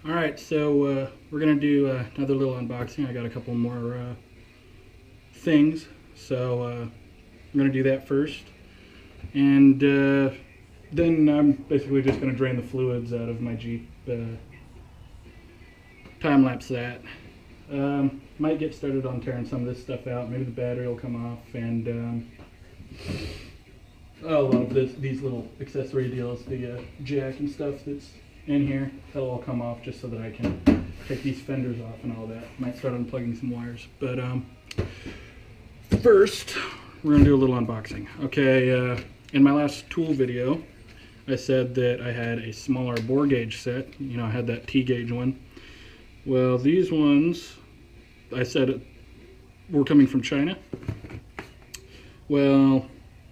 Alright, so we're going to do another little unboxing. I got a couple more things, so I'm going to do that first. And then I'm basically just going to drain the fluids out of my Jeep, time-lapse that. Might get started on tearing some of this stuff out. Maybe the battery will come off, and a lot of these little accessory deals, the jack and stuff that's in here, that'll all come off just so that I can take these fenders off and all that. Might start unplugging some wires, but first we're gonna do a little unboxing. Okay, in my last tool video I said that I had a smaller bore gauge set. You know, I had that T gauge one. Well, these ones I said were coming from China. Well,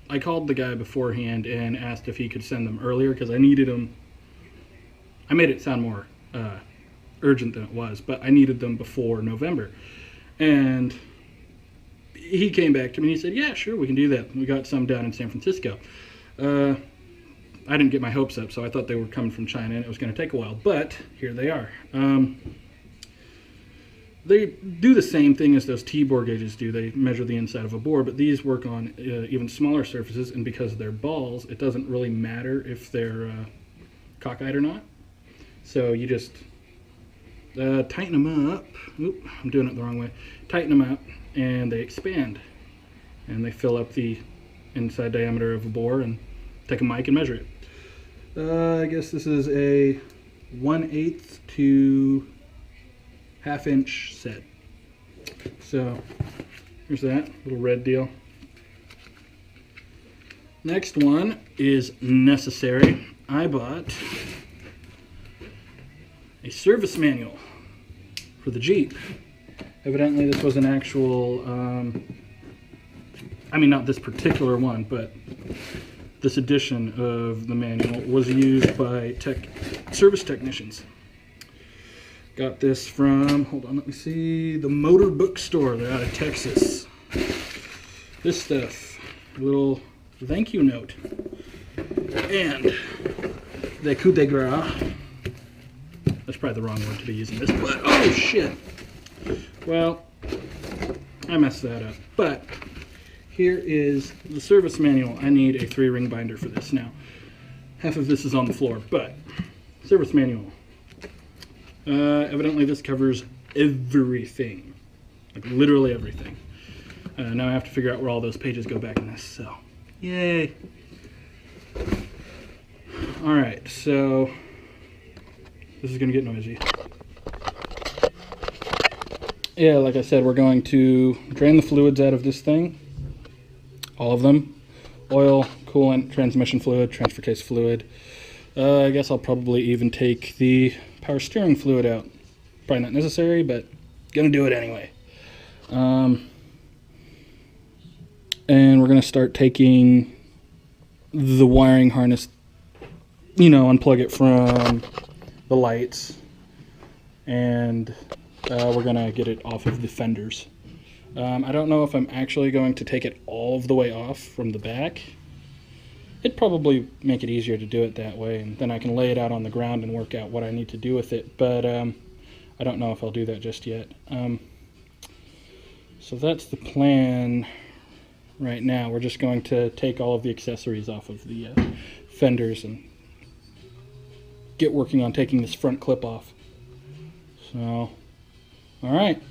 I called the guy beforehand and asked if he could send them earlier because I needed them. I made it sound more urgent than it was, but I needed them before November. And he came back to me and he said, yeah, sure, we can do that. We got some down in San Francisco. I didn't get my hopes up, so I thought they were coming from China and it was going to take a while, but here they are. They do the same thing as those T-bore gauges do. They measure the inside of a bore, but these work on even smaller surfaces, and because they're balls, it doesn't really matter if they're cockeyed or not. So you just tighten them up. Oop, I'm doing it the wrong way. Tighten them up, and they expand. And they fill up the inside diameter of a bore, and take a mic and measure it. I guess this is a 1/8 to 1/2 inch set. So here's that little red deal. Next one is necessary. I bought a service manual for the Jeep. Evidently this was an actual, I mean not this particular one, but this edition of the manual was used by service technicians. Got this from, hold on, let me see, the Motor Bookstore. They're out of Texas. This stuff, a little thank you note, and the coup de grace. That's probably the wrong word to be using this, but oh shit. Well, I messed that up. But here is the service manual. I need a 3-ring binder for this now. Half of this is on the floor, but service manual. Evidently this covers everything, like literally everything. Now I have to figure out where all those pages go back in this, so yay. Alright, so this is going to get noisy. Yeah, like I said, we're going to drain the fluids out of this thing. All of them. Oil, coolant, transmission fluid, transfer case fluid. I guess I'll probably even take the power steering fluid out. Probably not necessary, but gonna do it anyway. And we're gonna start taking the wiring harness, you know, unplug it from the lights, and we're gonna get it off of the fenders. I don't know if I'm actually going to take it all of the way off from the back. It'd probably make it easier to do it that way, and then I can lay it out on the ground and work out what I need to do with it, but I don't know if I'll do that just yet. So that's the plan right now. We're just going to take all of the accessories off of the fenders and get working on taking this front clip off. So, alright.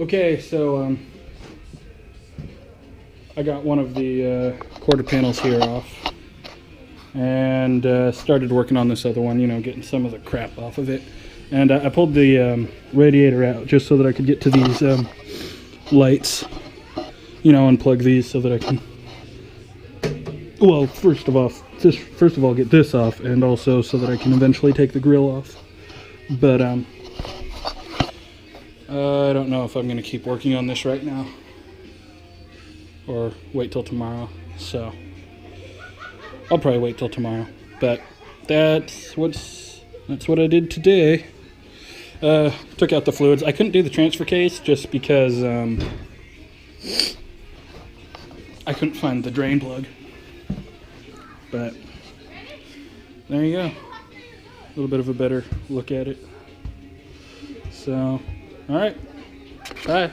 Okay, so I got one of the quarter panels here off, and started working on this other one, you know, getting some of the crap off of it. And I pulled the radiator out just so that I could get to these lights, you know, unplug these so that I can, well, first of all get this off, and also so that I can eventually take the grill off. But I don't know if I'm going to keep working on this right now or wait till tomorrow, so I'll probably wait till tomorrow. But that's what I did today. Took out the fluids. I couldn't do the transfer case just because I couldn't find the drain plug. But there you go. A little bit of a better look at it. So, all right. Bye.